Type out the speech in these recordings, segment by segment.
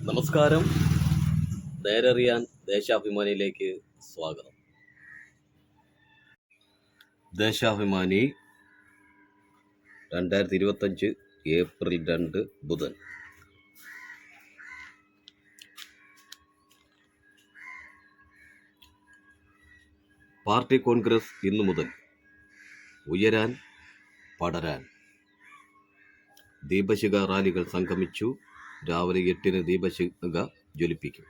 നമസ്കാരം. നേരറിയാൻ ദേശാഭിമാനിയിലേക്ക് സ്വാഗതം. ദേശാഭിമാനി 2025 ഏപ്രിൽ 2 ബുധൻ. പാർട്ടി കോൺഗ്രസ് ഇന്നു മുതൽ ഉയരാൻ പടരാൻ. ദീപശിഖ റാലികൾ സംഗമിച്ചു. രാവിലെ 8-ന് ദീപശിഖ ജ്വലിപ്പിക്കും.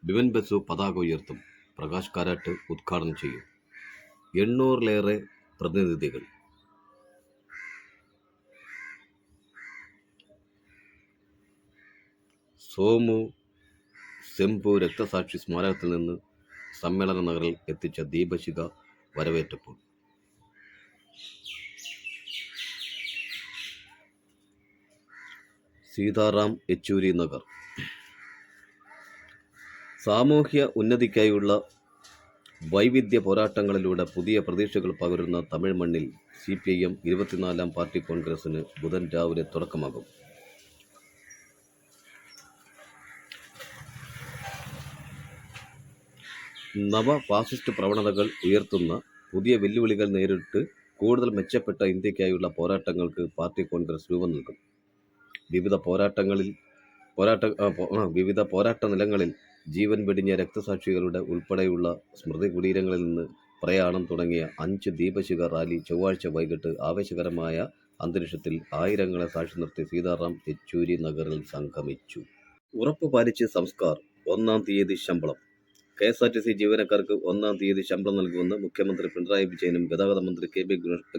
ബിമൻ ബസു പതാക ഉയർത്തും. പ്രകാശ് കാരാട്ട് ഉദ്ഘാടനം ചെയ്യും. 800-ലേറെ പ്രതിനിധികൾ. സോമു സെമ്പു രക്തസാക്ഷി സ്മാരകത്തിൽ നിന്ന് സമ്മേളന നഗറിൽ എത്തിച്ച ദീപശിഖ വരവേറ്റപ്പോൾ സീതാറാം യെച്ചൂരി നഗർ. സാമൂഹ്യ ഉന്നതിക്കായുള്ള വൈവിധ്യ പോരാട്ടങ്ങളിലൂടെ പുതിയ പ്രതീക്ഷകൾ പകരുന്ന തമിഴ് മണ്ണിൽ CPIM 24-ാം പാർട്ടി കോൺഗ്രസിന് ബുധൻ രാവിലെ തുടക്കമാകും. നവ ഫാസിസ്റ്റ് പ്രവണതകൾ ഉയർത്തുന്ന പുതിയ വെല്ലുവിളികൾ നേരിട്ട് കൂടുതൽ മെച്ചപ്പെട്ട ഇന്ത്യക്കായുള്ള പോരാട്ടങ്ങൾക്ക് പാർട്ടി കോൺഗ്രസ് രൂപം നൽകും. വിവിധ പോരാട്ട നിലങ്ങളിൽ ജീവൻ വെടിഞ്ഞ രക്തസാക്ഷികളുടെ ഉൾപ്പെടെയുള്ള സ്മൃതി കുടീരങ്ങളിൽ നിന്ന് പ്രയാണം തുടങ്ങിയ 5 ദീപശിഖ റാലി ചൊവ്വാഴ്ച വൈകിട്ട് ആവേശകരമായ അന്തരീക്ഷത്തിൽ ആയിരങ്ങളെ സാക്ഷി നിർത്തി സീതാറാം യെച്ചൂരി നഗറിൽ സംഗമിച്ചു. ഉറപ്പ് പാലിച്ച് സംസ്കാർ. 1-ാം തീയതി ശമ്പളം. KSRTC ജീവനക്കാർക്ക് 1-ാം തീയതി ശമ്പളം നൽകുമെന്ന് മുഖ്യമന്ത്രി പിണറായി വിജയനും ഗതാഗത മന്ത്രി KB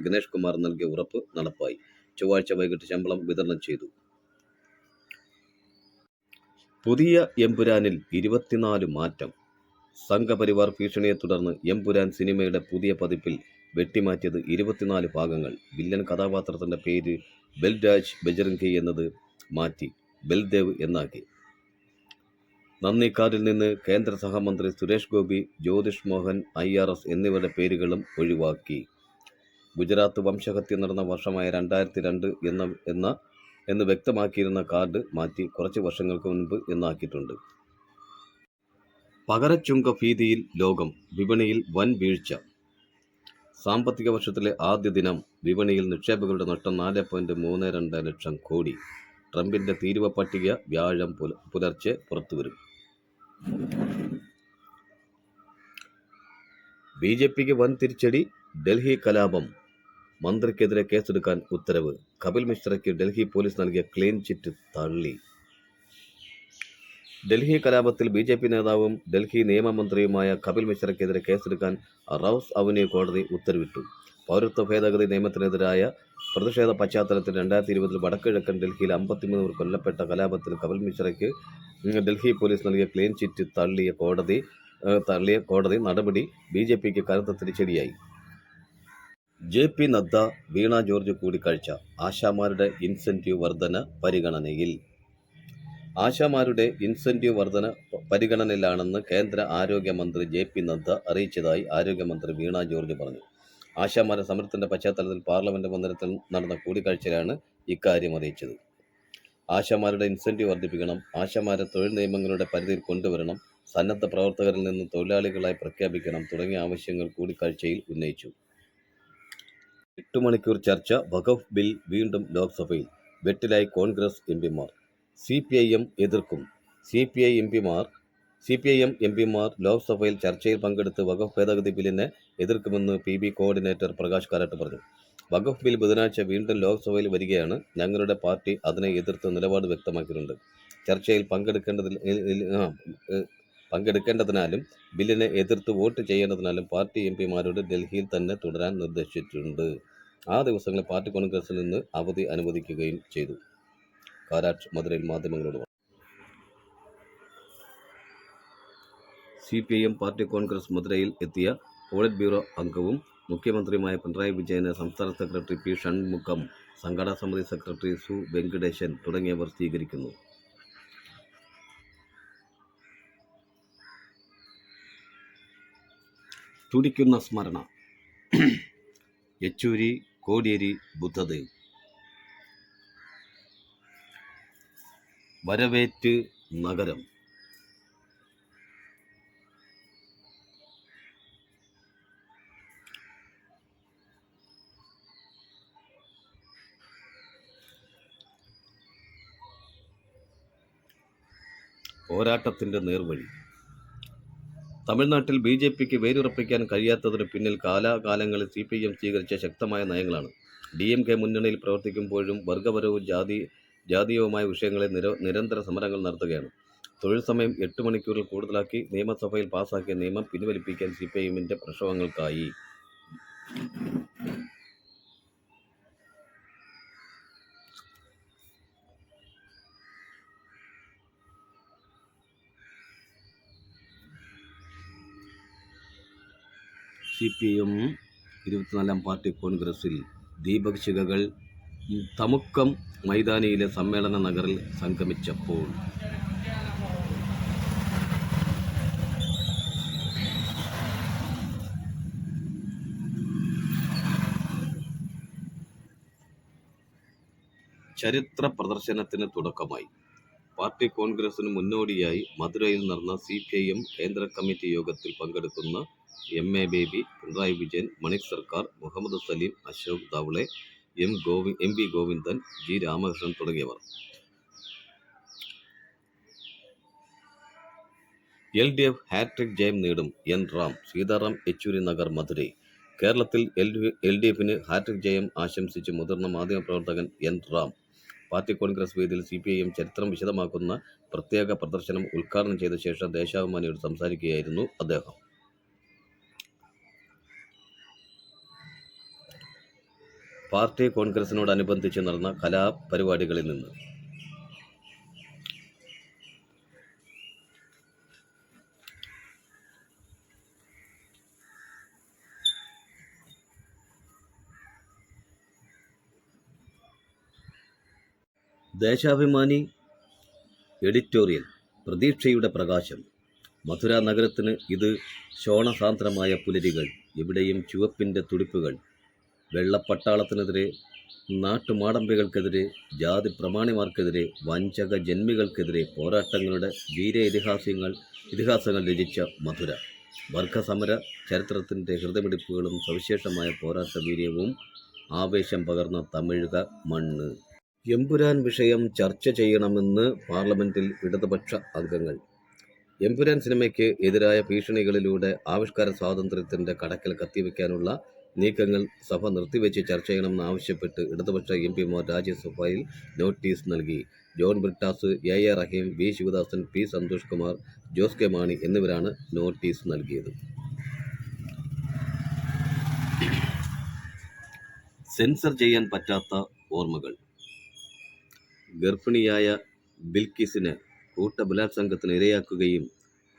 ഗണേഷ് കുമാർ നൽകിയ ഉറപ്പ് നടപ്പായി. ചൊവ്വാഴ്ച വൈകിട്ട് ശമ്പളം വിതരണം ചെയ്തു. പുതിയ എമ്പുരാനിൽ 24 മാറ്റം. സംഘപരിവാർ ഭീഷണിയെ തുടർന്ന് എമ്പുരാൻ സിനിമയുടെ പുതിയ പതിപ്പിൽ വെട്ടിമാറ്റിയത് 24 ഭാഗങ്ങൾ. വില്ലൻ കഥാപാത്രത്തിൻ്റെ പേര് ബൽരാജ് ബജരംഗി എന്നത് മാറ്റി ബൽദേവ് എന്നാക്കി. നന്ദി കാർഡിൽ നിന്ന് കേന്ദ്ര സഹമന്ത്രി സുരേഷ് ഗോപി, ജ്യോതിഷ് മോഹൻ IRS എന്നിവരുടെ പേരുകളും ഒഴിവാക്കി. ഗുജറാത്ത് വംശഹത്യ നടന്ന വർഷമായ 2002 എന്ന് വ്യക്തമാക്കിയിരുന്ന കാർഡ് മാറ്റി കുറച്ച് വർഷങ്ങൾക്ക് മുൻപ് എന്നാക്കിയിട്ടുണ്ട്. പകരച്ചുങ്ക ഭീതിയിൽ ലോകം. വിപണിയിൽ വൻ വീഴ്ച. സാമ്പത്തിക വർഷത്തിലെ ആദ്യ ദിനം വിപണിയിൽ നിക്ഷേപകരുടെ നഷ്ടം 4.32 ലക്ഷം കോടി. ട്രംപിന്റെ തീരുവ പട്ടിക വ്യാഴം പുലർച്ചെ പുറത്തുവരും. BJPക്ക് വൻ തിരിച്ചടി. ഡൽഹി കലാപം. മന്ത്രിക്കെതിരെ കേസെടുക്കാൻ ഉത്തരവ്. കപിൽ മിശ്രയ്ക്ക് ഡൽഹി പോലീസ് നൽകിയ ക്ലീൻ ചിറ്റ് തള്ളി. ഡൽഹി കലാപത്തിൽ BJP നേതാവും ഡൽഹി നിയമമന്ത്രിയുമായ കപിൽ മിശ്രയ്ക്കെതിരെ കേസെടുക്കാൻ റൌസ് അവന്യൂ കോടതി ഉത്തരവിട്ടു. പൗരത്വ ഭേദഗതി നിയമത്തിനെതിരായ പ്രതിഷേധ പശ്ചാത്തലത്തിൽ 2020 വടക്കുകിഴക്കൻ ഡൽഹിയിൽ 53 പേർ കൊല്ലപ്പെട്ട കലാപത്തിൽ കപിൽ മിശ്രയ്ക്ക് ഡൽഹി പോലീസ് നൽകിയ ക്ലീൻ ചിറ്റ് തള്ളിയ കോടതി നടപടി BJPക്ക് കനത്ത തിരിച്ചടിയായി. JP നദ്ദ, വീണ ജോർജ് കൂടിക്കാഴ്ച. ആശാമാരുടെ ഇൻസെന്റീവ് വർധന പരിഗണനയിൽ. ആശാമാരുടെ ഇൻസെന്റീവ് വർധന പരിഗണനയിലാണെന്ന് കേന്ദ്ര ആരോഗ്യമന്ത്രി JP നദ്ദ അറിയിച്ചതായി ആരോഗ്യമന്ത്രി വീണ ജോർജ് പറഞ്ഞു. ആശാമാരുടെ സമരത്തിന്റെ പശ്ചാത്തലത്തിൽ പാർലമെന്റ് മന്ദിരത്തിൽ നടന്ന കൂടിക്കാഴ്ചയിലാണ് ഇക്കാര്യം അറിയിച്ചത്. ആശാമാരുടെ ഇൻസെന്റീവ് വർദ്ധിപ്പിക്കണം, ആശാമാരെ തൊഴിൽ നിയമങ്ങളുടെ പരിധിയിൽ കൊണ്ടുവരണം, സന്നദ്ധ പ്രവർത്തകരിൽ നിന്ന് തൊഴിലാളികളായി പ്രഖ്യാപിക്കണം തുടങ്ങിയ ആവശ്യങ്ങൾ കൂടിക്കാഴ്ചയിൽ ഉന്നയിച്ചു. 8 മണിക്കൂർ ചർച്ച. വഖഫ് ബിൽ വീണ്ടും ലോക്സഭയിൽ. വെട്ടിലായി കോൺഗ്രസ് MPമാർ. CPIM എതിർക്കും. CPIM MPമാർ ലോക്സഭയിൽ ചർച്ചയിൽ പങ്കെടുത്ത് വഖഫ് ഭേദഗതി ബില്ലിനെ എതിർക്കുമെന്ന് PB കോർഡിനേറ്റർ പ്രകാശ് കാരാട്ട് പറഞ്ഞു. വഖഫ് ബിൽ ബുധനാഴ്ച വീണ്ടും ലോക്സഭയിൽ വരികയാണ്. ഞങ്ങളുടെ പാർട്ടി അതിനെ എതിർത്ത് നിലപാട് വ്യക്തമാക്കിയിട്ടുണ്ട്. ചർച്ചയിൽ പങ്കെടുക്കേണ്ടതിനാലും ബില്ലിനെ എതിർത്ത് വോട്ട് ചെയ്യേണ്ടതിനാലും പാർട്ടി MPമാരോട് ഡൽഹിയിൽ തന്നെ തുടരാൻ നിർദ്ദേശിച്ചിട്ടുണ്ട്. ആ ദിവസങ്ങളിൽ പാർട്ടി കോൺഗ്രസിൽ നിന്ന് അവധി അനുവദിക്കുകയും ചെയ്തു. കാരാട്ട് മധുരയിൽ മാധ്യമങ്ങളോട് പറഞ്ഞു. CPIM പാർട്ടി കോൺഗ്രസ് മധുരയിൽ എത്തിയ പോളിറ്റ് ബ്യൂറോ അംഗവും മുഖ്യമന്ത്രിയുമായ പിണറായി വിജയനെ സംസ്ഥാന സെക്രട്ടറി P. ഷൺമുഖം, സംഘാടക സമിതി സെക്രട്ടറി സു. വെങ്കടേശൻ തുടങ്ങിയവർ സ്വീകരിക്കുന്നു. തുടിക്കുന്ന സ്മരണ. യെച്ചൂരി, കോടിയേരി, ബുദ്ധദേവ്. വരവേറ്റ് നഗരം. പോരാട്ടത്തിൻ്റെ നേർവഴി. തമിഴ്നാട്ടിൽ BJPക്ക് വേരുറപ്പിക്കാൻ കഴിയാത്തതിന് പിന്നിൽ കാലാകാലങ്ങളിൽ CPM സ്വീകരിച്ച ശക്തമായ നയങ്ങളാണ്. DMK മുന്നണിയിൽ പ്രവർത്തിക്കുമ്പോഴും വർഗപരവും ജാതീയവുമായ വിഷയങ്ങളിൽ നിരന്തര സമരങ്ങൾ നടത്തുകയാണ്. തൊഴിൽ സമയം 8 മണിക്കൂറിൽ കൂടുതലാക്കി നിയമസഭയിൽ പാസാക്കിയ നിയമം പിൻവലിപ്പിക്കാൻ CPIMന്റെ പ്രക്ഷോഭങ്ങൾക്കായി. CPM 24-ാം പാർട്ടി കോൺഗ്രസിൽ ദീപക് ശിഖകൾ തമുക്കം മൈതാനിയിലെ സമ്മേളന നഗറിൽ സംഗമിച്ചപ്പോൾ ചരിത്ര പ്രദർശനത്തിന് തുടക്കമായി. പാർട്ടി കോൺഗ്രസിന് മുന്നോടിയായി മധുരയിൽ നടന്ന CPIM കേന്ദ്ര കമ്മിറ്റി യോഗത്തിൽ പങ്കെടുക്കുന്ന MA ബേബി, പിണറായി വിജയൻ, മണിക് സർക്കാർ, മുഹമ്മദ് സലീം, അശോക് ധാവ്ളെ, MB ഗോവിന്ദൻ, G രാമകൃഷ്ണൻ തുടങ്ങിയവർ. LDF ഹാട്രിക് ജയം നേടും. N റാം, സീതാറാം യെച്ചൂരി നഗർ, മധുരൈ. കേരളത്തിൽ LDFന് ഹാട്രിക് ജയം ആശംസിച്ച് മുതിർന്ന മാധ്യമപ്രവർത്തകൻ N റാം പാർട്ടി കോൺഗ്രസ് വേദിയിൽ CPIM ചരിത്രം വിശദമാക്കുന്ന പ്രത്യേക പ്രദർശനം ഉദ്ഘാടനം ചെയ്ത ശേഷം ദേശാഭിമാനിയോട് സംസാരിക്കുകയായിരുന്നു അദ്ദേഹം. പാർട്ടി കോൺഗ്രസിനോടനുബന്ധിച്ച് നടന്ന കലാപരിപാടികളിൽ നിന്ന് ദേശാഭിമാനി എഡിറ്റോറിയൽ. പ്രതീക്ഷയുടെ പ്രകാശം. മധുര നഗരത്തിന് ഇത് ശോണസാന്ദ്രമായ പുലരികൾ. എവിടെയും ചുവപ്പിൻ്റെ തുടിപ്പുകൾ. വെള്ളപ്പട്ടാളത്തിനെതിരെ, നാട്ടുമാടമ്പികൾക്കെതിരെ, ജാതി പ്രമാണിമാർക്കെതിരെ, വഞ്ചക ജന്മികൾക്കെതിരെ പോരാട്ടങ്ങളുടെ ഇതിഹാസങ്ങൾ രചിച്ച മധുര. വർഗസമര ചരിത്രത്തിൻ്റെ ഹൃദയമിടിപ്പുകളും സവിശേഷമായ പോരാട്ട വീര്യവും ആവേശം പകർന്ന തമിഴക മണ്ണ്. എമ്പുരാൻ വിഷയം ചർച്ച ചെയ്യണമെന്ന് പാർലമെന്റിൽ ഇടതുപക്ഷ അംഗങ്ങൾ. എമ്പുരാൻ സിനിമയ്ക്ക് എതിരായ ഭീഷണികളിലൂടെ ആവിഷ്കാര സ്വാതന്ത്ര്യത്തിൻ്റെ കടക്കൽ കത്തിവെക്കാനുള്ള നീക്കങ്ങൾ സഭ നിർത്തിവെച്ച് ചർച്ച ചെയ്യണമെന്ന് ആവശ്യപ്പെട്ട് ഇടതുപക്ഷ MP മാർ രാജ്യസഭയിൽ നോട്ടീസ് നൽകി. John Brittas, A Rahim, V Sivadasan, P Santhosh Kumar, Jose K Mani എന്നിവരാണ് നോട്ടീസ് നൽകിയത്. സെൻസർ ചെയ്യാൻ പറ്റാത്ത ഓർമ്മകൾ. ഗർഭിണിയായ ബിൽക്കിസിനെ കൂട്ടബലാത്സംഗത്തിന് ഇരയാക്കുകയും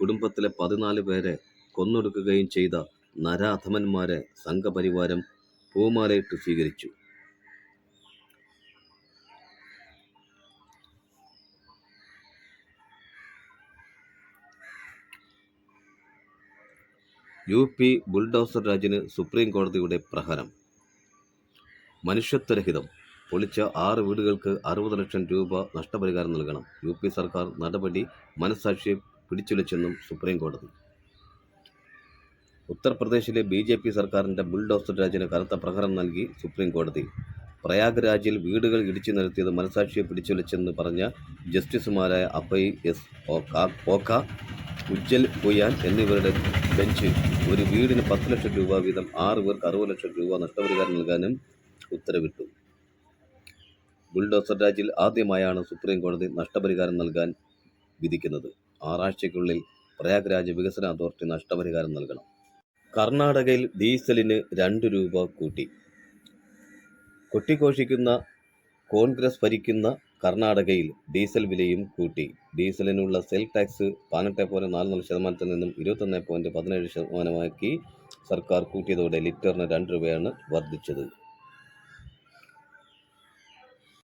കുടുംബത്തിലെ 14 പേരെ കൊന്നൊടുക്കുകയും ചെയ്ത നരാധമന്മാരെ സംഘപരിവാരം പൂമാലയിട്ട് സ്വീകരിച്ചു. UP ബുൾഡോസർ രാജിന് സുപ്രീം കോടതിയുടെ പ്രഹരം. മനുഷ്യത്വരഹിതം. പൊളിച്ച 6 വീടുകൾക്ക് 60 ലക്ഷം രൂപ നഷ്ടപരിഹാരം നൽകണം. UP സർക്കാർ നടപടി മനസ്സാക്ഷിയെ പിടിച്ചുലച്ചെന്നും സുപ്രീം കോടതി. ഉത്തർപ്രദേശിലെ BJP സർക്കാരിൻ്റെ ബുൾഡോസർ രാജിന് കനത്ത പ്രഹരം നൽകി സുപ്രീം കോടതി. പ്രയാഗ് രാജിൽ വീടുകൾ ഇടിച്ചു നിരത്തിയത് മനസ്സാക്ഷിയെ പിടിച്ചുലച്ചെന്ന് പറഞ്ഞ ജസ്റ്റിസുമാരായ അഭയ് S ഓക്ക, ഉജ്ജൽ ഭുയാൻ എന്നിവരുടെ ബെഞ്ച് ഒരു വീടിന് 10 ലക്ഷം രൂപ വീതം 6 പേർക്ക് 60 ലക്ഷം രൂപ നഷ്ടപരിഹാരം നൽകാനും ഉത്തരവിട്ടു. ബുൾഡോസർ രാജിൽ ആദ്യമായാണ് സുപ്രീം കോടതി നഷ്ടപരിഹാരം നൽകാൻ വിധിക്കുന്നത്. 6 ആഴ്ചയ്ക്കുള്ളിൽ പ്രയാഗ് രാജ് വികസന അതോറിറ്റി നഷ്ടപരിഹാരം നൽകണം. കർണാടകയിൽ ഡീസലിന് 2 രൂപ കൂട്ടി. കൊട്ടിഘോഷിക്കുന്ന കോൺഗ്രസ് ഭരിക്കുന്ന കർണാടകയിൽ ഡീസൽ വിലയും കൂട്ടി. ഡീസലിനുള്ള സെൽ ടാക്സ് 18.44% നിന്നും 21.17% സർക്കാർ കൂട്ടിയതോടെ ലിറ്ററിന് 2 രൂപയാണ് വർദ്ധിച്ചത്.